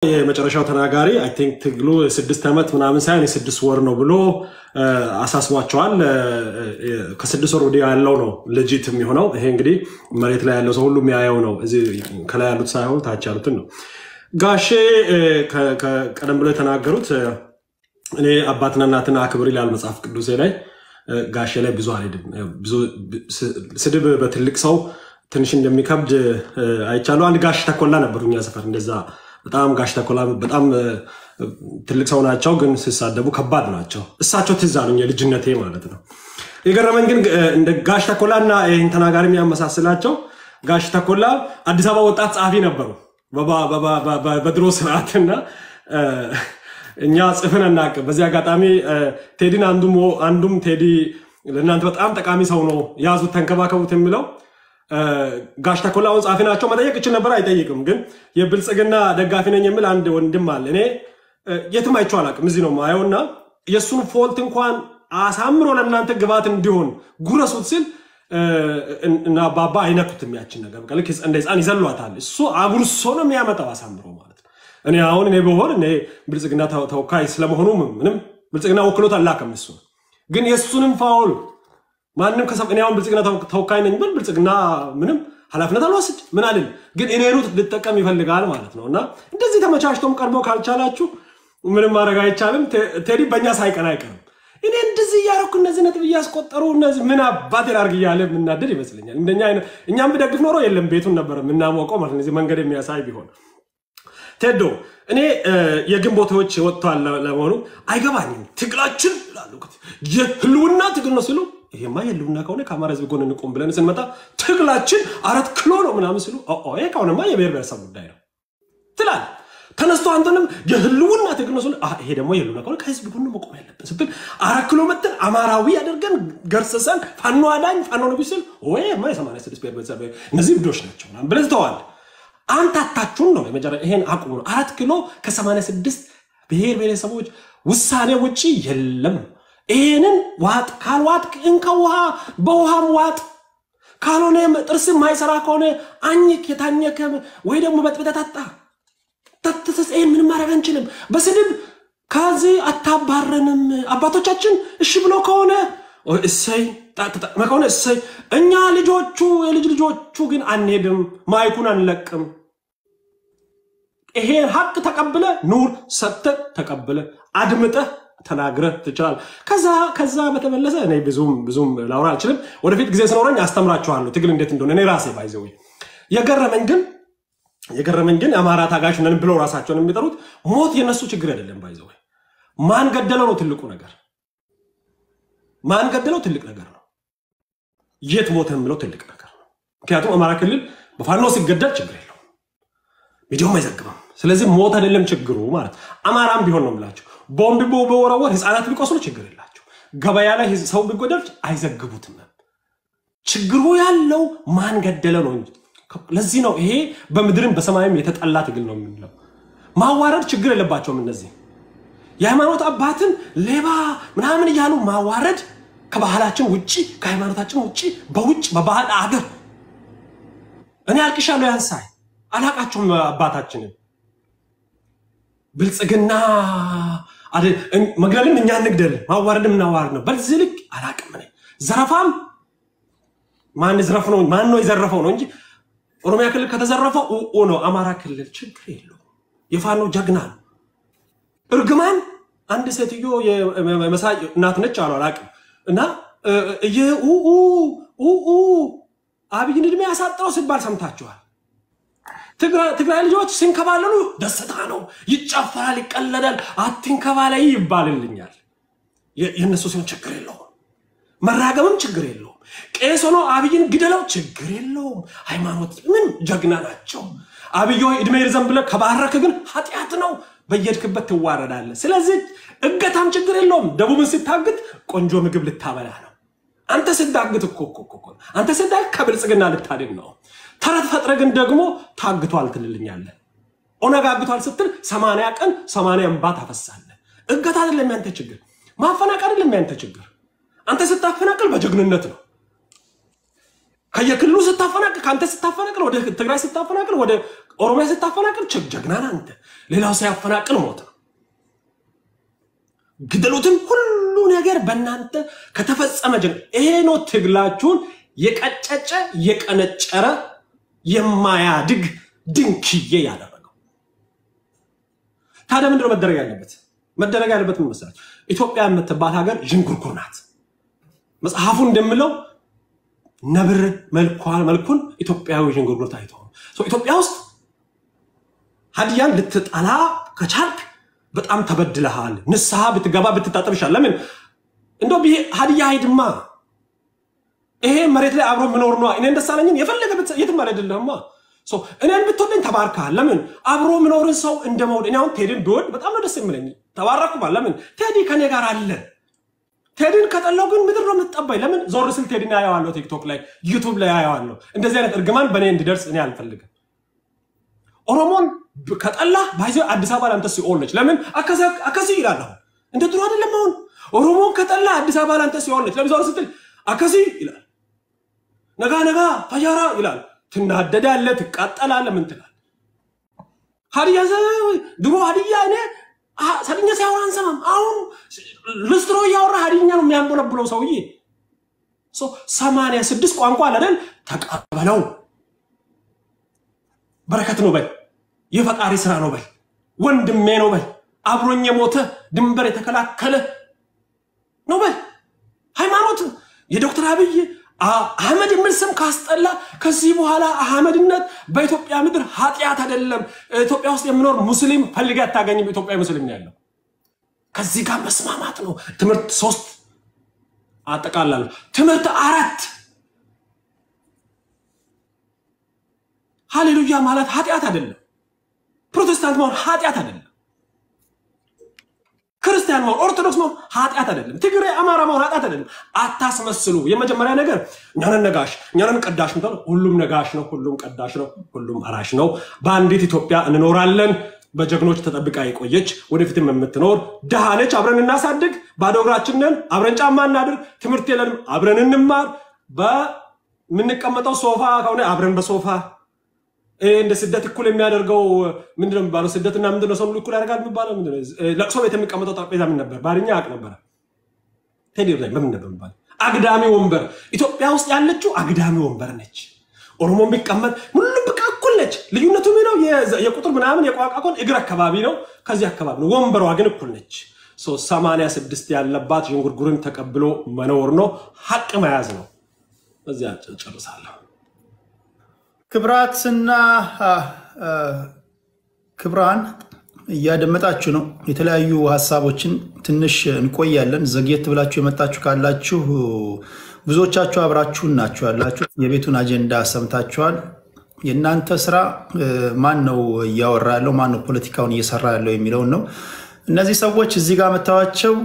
የመጨረሻው ተናጋሪ አይ ቲንክ ትግሉ 6 ዓመት ምናምን ሳይሆን 6 ወር ነው ብሎ አሳስቧቸዋል ከ6 ወር ወዲያ ያለው ነው ሌጂት የሚሆነው ይሄ እንግዲህ መሬት ላይ ያለው ሰው ሁሉ የሚያየው ነው እዚህ ከላይ ያሉት ሳይሆን ታች ያሉት ነው ጋሼ ቀደም ብሎ ተናገሩት እኔ አባትና እናትና አክብር ይላል መጽሐፍ ቅዱስ ላይ ጋሼ ላይ ብዙ አልሄድም ብዙ ስድብ በትልቅ ሰው ትንሽ እንደሚከብድ አይቻለው አንድ ጋሽ ተኮላ ነበርኛ ሰፈር እንደዛ በጣም ጋሽ ተኮላ በጣም ትልቅ ሰው ናቸው ግን ሲሳደቡ ከባድ ናቸው እሳቸው ትዛሉኝ ልጅነቴ ማለት ነው የገረመኝ ግን እንደ ጋሽ ተኮላና ይሄን ተናጋሪ የሚያመሳስላቸው ጋሽ ተኮላ አዲስ አበባ ወጣት ጻፊ ነበሩ በድሮ ስርዓትና እኛ ጽፈናና በዚህ አጋጣሚ ቴዲን አንዱም ቴዲ ለእናንተ በጣም ጠቃሚ ሰው ነው ያዙት ተንከባከቡት የሚለው ጋሽ ተኮላውን ጻፊ ናቸው መጠየቅ ይችላል ነበር አይጠይቅም ግን የብልጽግና ደጋፊ ነኝ የሚል አንድ ወንድም አለ እኔ የትም አይቼው አላቅም እዚህ ነው ማየውና የሱን ፎልት እንኳን አሳምሮ ለእናንተ ግባት እንዲሆን ጉረሱት ሲል እና ባባ አይነኩትም ያችን ነገር በቃ ልክ እንደ ህፃን ይዘሏታል እሱ አጉርሶ ነው የሚያመጣው አሳምሮ ማለት ነው እኔ አሁን እኔ በሆነ እኔ ብልጽግና ተወካይ ስለመሆኑ ምንም ብልጽግና ወክሎት አላከም እሱ ግን የሱንም ፋውል ማንንም ከሰብኛውን ብልጽግና ተወካይ ነኝ ብልጽግና ምንም ሐላፍነት አልወስድ ምን አይደል ግን እኔኑ ልትጠቀም ይፈልጋል ማለት ነውና እንደዚህ ተመቻችቶም ቀርቦ ካልቻላችሁ ምንም ማድረግ አይቻልም ቴዲ በእኛ ሳይቀር አይቀርም እኔ እንደዚህ ያረኩ እነዚህ ነጥብ ያስቆጠሩ እነዚህ ምን አባቴ ላርግ ይያለ ምናደድ ይመስለኛል እንደኛ አይነት እኛም በደግፍ ኖሮ የለም ቤቱን ነበር ምናሞቀው ማለት ነው እዚህ መንገድ የሚያሳይ ቢሆን ቴዶ እኔ የግንቦቶች ወጥቷል ለሆኑ አይገባኝም ትግላችን ላሉት የህልውና ትግል ነው ሲሉ ይሄማ የህልውና ከሆነ ካማራ ህዝብ ጎን እንቆም ብለን ስንመጣ ትግላችን 4 ኪሎ ነው ምናምን ሲሉ ይሄ ከሆነማ የብሔር ብሔረሰብ ጉዳይ ነው ትላል ተነስቶ አንተንም የህልውና ትግል ነው ሲሉ ይሄ ደግሞ የህልውና ከሆነ ከህዝብ ጎን መቆም ያለበት ስትል 4 ኪሎ መጥተን አማራዊ ያደርገን ገርሰሰን ፋኖ አዳኝ ፋኖ ነው ቢስል ወይማ 86 ብሔር ብሔረሰብ እነዚህ ብዶች ናቸው ምናምን ብለን ተዋል አንተ አታችሁን ነው የመጀመሪያ ይሄን አቁሙ 4 ኪሎ ከ86 ብሔር ብሔረሰቦች ውሳኔ ውጪ የለም ይሄንን ዋጥ ካልዋጥ እንከውሃ በውሃም ዋጥ ካልሆነ ጥርስ ማይሰራ ከሆነ አኝክ የታኘከ ወይ ደግሞ በጥበታታ ተተሰሰን ምን ማድረግ አንችልም በስድብ ካዚ አታባረንም አባቶቻችን እሺ ብሎ ከሆነ እሰይ ማከሆነ እሰይ እኛ ልጆቹ ግን አንሄድም ማይኩን አንለቅም ይሄ ሀቅ ተቀበለ ኑር ሰተ ተቀበለ አድምጠ ተናግረ ትችላል ከዛ በተመለሰ እኔ ብዙም ላውራ አልችልም ወደፊት ጊዜ ስለሆነኝ አስተምራችኋለሁ ትግል እንዴት እንደሆነ እኔ ራሴ ባይዘው የገረመኝ ግን አማራ ታጋሽ ነን ብለው ራሳቸውን የሚጠሩት ሞት የነሱ ችግር አይደለም ባይዘው ማን ገደለው ነው ትልቁ ነገር ማን ገደለው ትልቅ ነገር ነው የት ሞተን ብለው ትልቅ ነገር ነው ምክንያቱም አማራ ክልል በፋኖ ሲገደል ችግር የለውም ሚዲያው አይዘግብም ስለዚህ ሞት አይደለም ችግሩ ማለት አማራም ቢሆን ነው የምላችሁ ቦምብ በወረወር ህፃናት ቢቆስሉ ችግር የላቸው ገበያ ላይ ሰው ቢጎደል አይዘግቡትም ችግሩ ያለው ማን ገደለ ነው እንጂ ለዚህ ነው ይሄ በመድርም በሰማይም የተጠላ ትግል ነው የሚለው ማዋረድ ችግር የለባቸውም እነዚህ የሃይማኖት አባትን ሌባ ምናምን ይያሉ ማዋረድ ከባህላችን ውጪ ከሃይማኖታችን ውጪ በውጭ በባህል አገር እኔ አልቅሻለሁ ያንሳይ አላቃቸውም አባታችንን ብልጽግና መግደልም እኛ እንግደል ማዋረድም እናዋርድ ነው በዚህ ልክ አላቀም ነኝ ዘረፋም ማን ይዘረፍ ነው ማን ነው ይዘረፈው ነው እንጂ ኦሮሚያ ክልል ከተዘረፈው ነው አማራ ክልል ችግር የለው የፋኖ ጀግና ነው እርግማን አንድ ሴትዮ የመሳይ እናት ነች አላቅም እና አብይን እድሜ ያሳጣው ሲባል ሰምታችኋል ትግራይ ልጆች ሲንከባለሉ ደስታ ነው ይጫፈራል ይቀለዳል አትንከባለይ ይባልልኛል የነሱ ሲሆን ችግር የለውም መራገምም ችግር የለውም ቄስ ሆኖ አብይን ግደለው ችግር የለውም ሃይማኖት ምን ጀግና ናቸው አብይ እድሜ ይርዘም ብለ ከባረከ ግን ኃጢያት ነው በየድክበት ትዋረዳለህ ስለዚህ እገታም ችግር የለውም ደቡብን ሲታግት ቆንጆ ምግብ ልታበላ ነው አንተ ሲዳግት እኮ አንተ ሲዳግ ከብልጽግና ልታድን ነው ተረት ፈጥረ ግን ደግሞ ታግቷል ትልልኛለህ ኦነጋግቷል ስትል 80 ቀን 80 እንባ ታፈሳለህ እገታ አይደለም ያንተ ችግር ማፈናቀል አይደለም ያንተ ችግር አንተ ስታፈናቀል በጀግንነት ነው ከየክልሉ ስታፈናቀል ካንተ ስታፈናቀል ወደ ትግራይ ስታፈናቀል ወደ ኦሮሚያ ስታፈናቅል ጀግናና አንተ ሌላው ሲያፈናቅል ሞት ግደሉትም ሁሉ ነገር በእናንተ ከተፈጸመ ይሄ ነው ትግላችሁን የቀጨጨ የቀነጨረ የማያድግ ድንክዬ ያደረገው ታዲያ ምንድነው መደረግ ያለበት ምን መሰለህ ኢትዮጵያ የምትባል ሀገር ዥንጉርጉር ናት መጽሐፉ እንደምለው ነብር መልኩን ኢትዮጵያዊ ዥንጉርጉር ታይቶ ኢትዮጵያ ውስጥ ሀዲያን ልትጣላ ከቻልክ በጣም ተበድለሃል ንስሐ ብትገባ ብትታጠብሻል ለምን እንደው ሀዲያ አይድማ ይሄ መሬት ላይ አብሮ ምኖር ነው እኔ እንደሳለኝ የፈለገ የትም አይደለህማ እኔን ብትወደኝ ተባርካል ለምን አብሮ ምኖርን ሰው እንደመውድ እኔ አሁን ቴዲን ብወድ በጣም ነው ደስ የሚለኝ ተባረኩባል ለምን ቴዲ ከኔ ጋር አለ ቴዲን ከጠላው ግን ምድር ነው የምትጠባይ ለምን ዞር ስል ቴዲን ያያዋለሁ ቲክቶክ ላይ ዩቲዩብ ላይ ያያዋለሁ እንደዚህ አይነት እርግማን በኔ እንዲደርስ እኔ አልፈልግም ኦሮሞን ከጠላ ባይዘው አዲስ አበባ ላንተ ሲኦል ነች ለምን አከሲ ይላል እንደ ድሮ አይደለም አሁን ኦሮሞን ከጠላ አዲስ አበባ ላንተ ሲኦል ነች ለምን ዞር ስትል አከሲ ይላል ነጋ ፈያራ ይላል ትናደዳለ ትቃጠላለ ምን ትላል ሀዲያ ድሮ ሀዲያ እኔ ሰድኛ ሳይሆን አንሰማም አሁን ልስትሮ ያወራ ሀዲኛ ነው የሚያንቦለብለው ሰውዬ 86 ቋንቋ አይደል ተቀበለው በረከት ነው በል የፈጣሪ ስራ ነው በል ወንድሜ ነው በል አብሮኝ የሞተ ድንበር የተከላከለ ነው በል ሃይማኖት የዶክተር አብይ አህመድ ምንስም ካስጠላ ከዚህ በኋላ አህመድነት በኢትዮጵያ ምድር ኃጢያት አይደለም ኢትዮጵያ ውስጥ የሚኖር ሙስሊም ፈልጋ ታገኝ በኢትዮጵያ ሙስሊም ነው ያለው ከዚህ ጋር መስማማት ነው ትምርት 3 አጠቃላል ትምርት 4 ሃሌሉያ ማለት ኃጢያት አይደለም ፕሮቴስታንት ማለት ኃጢያት አይደለም ክርስቲያን ማለት ኦርቶዶክስ ማለት ኃጢያት አይደለም ትግሬ አማራ ማለት ኃጢያት አይደለም አታስመስሉ የመጀመሪያ ነገር እኛን ቀዳሽ ነው ሁሉም ነጋሽ ነው ሁሉም ቀዳሽ ነው ሁሉም አራሽ ነው በአንዲት ኢትዮጵያ እንኖራለን በጀግኖች ተጠብቃ የቆየች ወደፊትም የምትኖር ደሃነች አብረን እናሳድግ ባዶ እግራችንን አብረን ጫማ እናድር ትምርት የለንም አብረን እንማር በምንቀመጠው ሶፋ ከሆነ አብረን በሶፋ እንደ ስደት እኩል የሚያደርገው ምንድነው የሚባለው ስደትና ምንድነው ሰው እኩል ያደርጋል የሚባለው ምንድነው ለቅሶ ቤት የሚቀመጠው ጠረጴዛ ምን ነበር ባሪኛ አቅ ነበር ቴዲ ላይ ምን ነበር የሚባለው አግዳሚ ወንበር ኢትዮጵያ ውስጥ ያለችው አግዳሚ ወንበር ነች ኦሮሞ የሚቀመጥ ሁሉም በቃ እኩል ነች ልዩነቱ ምን ነው የቁጥር ምናምን የቋቋቆን እግር አካባቢ ነው ከዚህ አካባቢ ነው ወንበሯ ግን እኩል ነች 86 ያለባት ዥንጉርጉርን ተቀብሎ መኖር ነው ሐቅ መያዝ ነው በዚያ ጨርሳለሁ ክብራትና ክብራን እያደመጣችሁ ነው የተለያዩ ሐሳቦችን ትንሽ እንቆያለን ዘግየት ብላችሁ የመጣችሁ ካላችሁ ብዙዎቻችሁ አብራችሁን ናችሁ ያላችሁ የቤቱን አጀንዳ ሰምታችኋል የናንተ ስራ ማን ነው ያወራ ያለው ማን ነው ፖለቲካውን እየሰራ ያለው የሚለው ነው እነዚህ ሰዎች እዚህ ጋር መታወቸው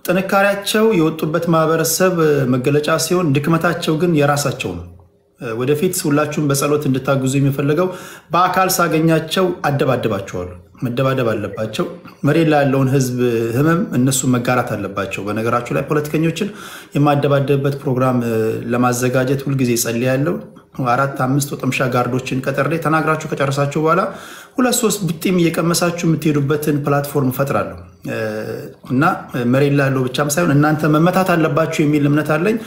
ጥንካሬያቸው የወጡበት ማህበረሰብ መገለጫ ሲሆን ድክመታቸው ግን የራሳቸው ነው ወደፊት ሁላችሁም በጸሎት እንድታግዙ የሚፈልገው በአካል ሳገኛቸው አደባደባቸዋለሁ መደባደብ አለባቸው መሬት ላይ ያለውን ህዝብ ህመም እነሱ መጋራት አለባቸው በነገራችሁ ላይ ፖለቲከኞችን የማደባደብበት ፕሮግራም ለማዘጋጀት ሁሉ ጊዜ ጸልያለሁ 4-5 ወጥምሻ ጋርዶችን ቀጠሬ ተናግራችሁ ከጨረሳችሁ በኋላ 2-3 ቡጢም እየቀመሳችሁ የምትሄዱበትን ፕላትፎርም ፈጥራለሁ እና መሬት ላይ ያለው ብቻም ሳይሆን እናንተ መመታት አለባችሁ የሚል እምነት አለኝ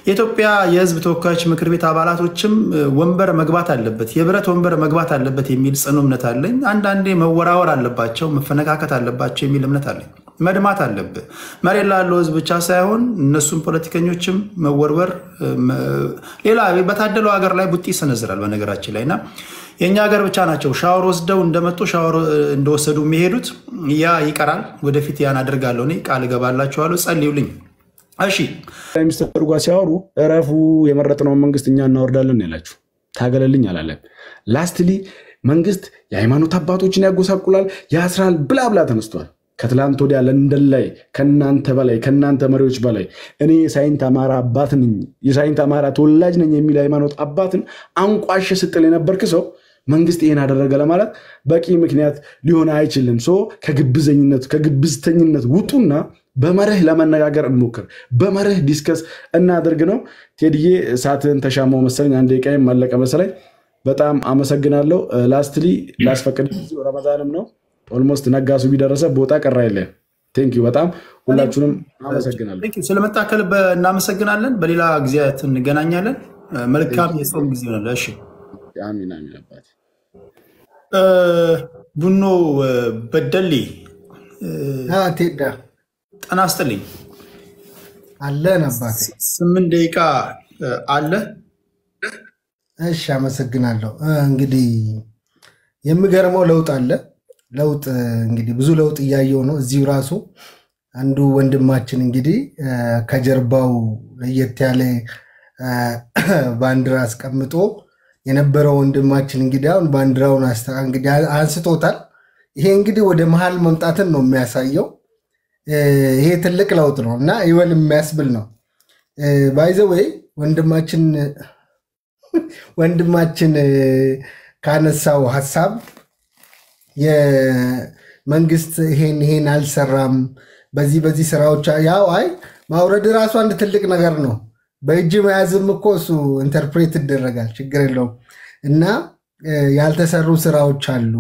የኢትዮጵያ የህዝብ ተወካዮች ምክር ቤት አባላቶችም ወንበር መግባት አለበት የብረት ወንበር መግባት አለበት የሚል ጽኑ እምነት አለኝ አንዳንዴ መወራወር አለባቸው መፈነካከት አለባቸው የሚል እምነት አለኝ መድማት አለበት መሬት ላይ ያለው ህዝብ ብቻ ሳይሆን እነሱም ፖለቲከኞችም መወርወር ሌላ በታደለው ሀገር ላይ ቡጢ ይሰነዝራል በነገራችን ላይና የኛ ሀገር ብቻ ናቸው ሻወር ወስደው እንደመጡ ሻወር እንደወሰዱ የሚሄዱት ያ ይቀራል ወደፊት ያን አድርጋለሁ እኔ ቃል ገባላችኋለሁ ጸልዩልኝ እሺ ሚስተር ጓ ሲያወሩ እረፉ የመረጥነው መንግስት እኛ እናወርዳለን ያላችሁ ታገለልኝ አላለም ላስትሊ መንግስት የሃይማኖት አባቶችን ያጎሳቁላል ያስራል ብላ ተነስቷል ከትላንት ወዲያ ለንደን ላይ ከናንተ በላይ ከናንተ መሪዎች በላይ እኔ ሳይንት አማራ አባት ነኝ የሳይንት አማራ ተወላጅ ነኝ የሚል ሃይማኖት አባትን አንቋሽ ስትል የነበርክ ሰው መንግስት ይሄን አደረገ ለማለት በቂ ምክንያት ሊሆን አይችልም ከግብዘኝነት ከግብዝተኝነት ውጡና በመርህ ለመነጋገር እንሞክር በመርህ ዲስከስ እናድርግ ነው ቴዲዬ ሳትን ተሻማው መሰለኝ አንዴ ቀይ ማለቀ መሰለኝ በጣም አመሰግናለሁ። ላስትሊ ላስፈቅድ ረመዳንም ነው ኦልሞስት ነጋሱ ቢደረሰ ቦታ ቀራ የለም። ቴንክ ዩ በጣም ሁላችሁንም አመሰግናለሁ። ቴንክ ዩ ስለመጣከል እናመሰግናለን። በሌላ ጊዜያት እንገናኛለን። መልካም የጾም ጊዜ ነው። እሺ አሚን አሚን። አባቴ ቡኖ በደሌ ቴዳ ጤና ይስጥልኝ አለን አባቴ 8 ደቂቃ አለ። እሺ አመሰግናለሁ። እንግዲህ የሚገርመው ለውጥ አለ። ለውጥ እንግዲህ ብዙ ለውጥ እያየው ነው። እዚሁ ራሱ አንዱ ወንድማችን እንግዲህ ከጀርባው ለየት ያለ ባንዲራ አስቀምጦ የነበረው ወንድማችን እንግዲህ አሁን ባንዲራውን እንግዲህ አንስቶታል። ይሄ እንግዲህ ወደ መሃል መምጣትን ነው የሚያሳየው። ይሄ ትልቅ ለውጥ ነው እና ይወል የሚያስብል ነው። ባይዘዌይ ወንድማችን ካነሳው ሐሳብ የመንግስት ይሄን አልሰራም በዚህ ስራዎች ያው አይ ማውረድ ራሱ አንድ ትልቅ ነገር ነው። በእጅ መያዝም እኮ እሱ ኢንተርፕሬት ይደረጋል፣ ችግር የለውም። እና ያልተሰሩ ስራዎች አሉ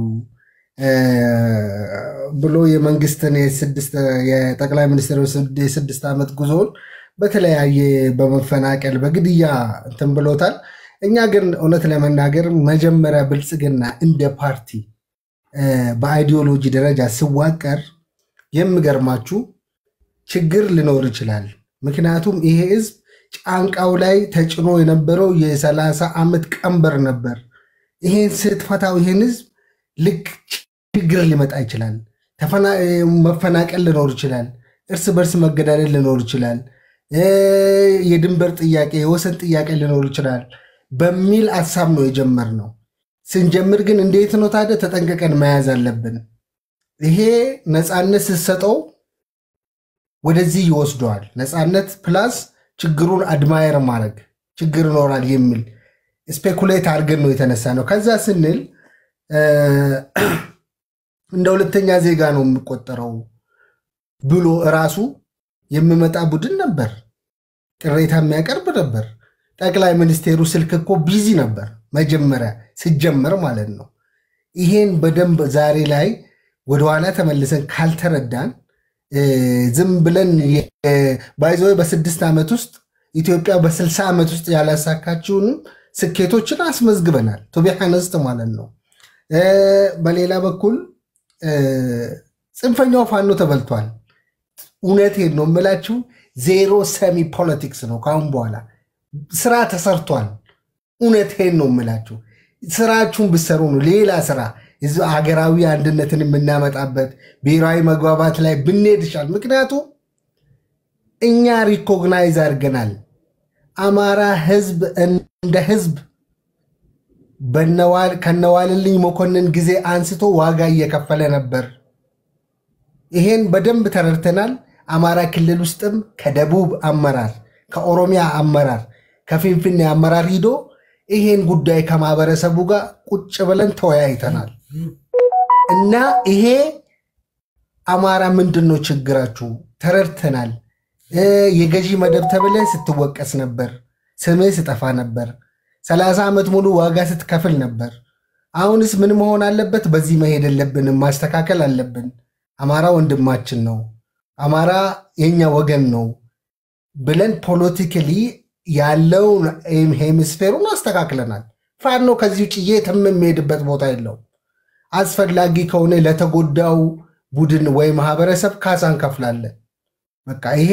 ብሎ የመንግስትን የጠቅላይ ሚኒስትሩ የ6 ዓመት ጉዞን በተለያየ በመፈናቀል በግድያ እንትን ብሎታል። እኛ ግን እውነት ለመናገር መጀመሪያ ብልጽግና እንደ ፓርቲ በአይዲዮሎጂ ደረጃ ሲዋቀር የሚገርማችሁ ችግር ሊኖር ይችላል። ምክንያቱም ይሄ ህዝብ ጫንቃው ላይ ተጭኖ የነበረው የ30 ዓመት ቀንበር ነበር። ይሄን ስትፈታው ይሄን ህዝብ ልክ ችግር ሊመጣ ይችላል። መፈናቀል ሊኖር ይችላል። እርስ በርስ መገዳደል ሊኖር ይችላል። የድንበር ጥያቄ የወሰን ጥያቄ ሊኖር ይችላል በሚል ሐሳብ ነው የጀመርነው። ስንጀምር ግን እንዴት ነው ታዲያ ተጠንቀቀን መያዝ አለብን። ይሄ ነፃነት ስትሰጠው ወደዚህ ይወስደዋል። ነፃነት ፕላስ ችግሩን አድማየር ማድረግ ችግር ይኖራል የሚል ስፔኩሌት አድርገን ነው የተነሳ ነው። ከዛ ስንል እንደ ሁለተኛ ዜጋ ነው የሚቆጠረው ብሎ ራሱ የሚመጣ ቡድን ነበር፣ ቅሬታ የሚያቀርብ ነበር። ጠቅላይ ሚኒስቴሩ ስልክ እኮ ቢዚ ነበር መጀመሪያ ሲጀመር ማለት ነው። ይሄን በደንብ ዛሬ ላይ ወደኋላ ተመልሰን ካልተረዳን ዝም ብለን ባይዘው በ6 ዓመት ውስጥ ኢትዮጵያ በ60 ዓመት ውስጥ ያላሳካችውን ስኬቶችን አስመዝግበናል። ቶቢያነስት ማለት ነው። በሌላ በኩል ጽንፈኛው ፋኖ ተበልቷል። እውነቴን ነው የምላችሁ፣ ዜሮ ሰሚ ፖለቲክስ ነው ካሁን በኋላ ስራ ተሰርቷል። እውነቴን ነው የምላችሁ፣ ስራችሁን ብትሰሩ ነው ሌላ ስራ ሀገራዊ አንድነትን የምናመጣበት ብሔራዊ መግባባት ላይ ብንሄድ ይሻል። ምክንያቱም እኛ ሪኮግናይዝ አድርገናል። አማራ ህዝብ እንደ ህዝብ ከነዋልልኝ መኮንን ጊዜ አንስቶ ዋጋ እየከፈለ ነበር። ይሄን በደንብ ተረድተናል። አማራ ክልል ውስጥም ከደቡብ አመራር፣ ከኦሮሚያ አመራር፣ ከፊንፊኔ አመራር ሂዶ ይሄን ጉዳይ ከማህበረሰቡ ጋር ቁጭ ብለን ተወያይተናል። እና ይሄ አማራ ምንድነው ችግራችሁ ተረድተናል። የገዢ መደብ ተብለ ስትወቀስ ነበር፣ ስምህ ስጠፋ ነበር፣ 30 ዓመት ሙሉ ዋጋ ስትከፍል ነበር። አሁንስ ምን መሆን አለበት? በዚህ መሄድ የለብንም፣ ማስተካከል አለብን። አማራ ወንድማችን ነው፣ አማራ የኛ ወገን ነው ብለን ፖለቲካሊ ያለው ሄሚስፌሩን አስተካክለናል። ፋኖ ከዚህ ውጭ የትም የሚሄድበት ቦታ የለው። አስፈላጊ ከሆነ ለተጎዳው ቡድን ወይ ማህበረሰብ ካሳ እንከፍላለን። በቃ ይሄ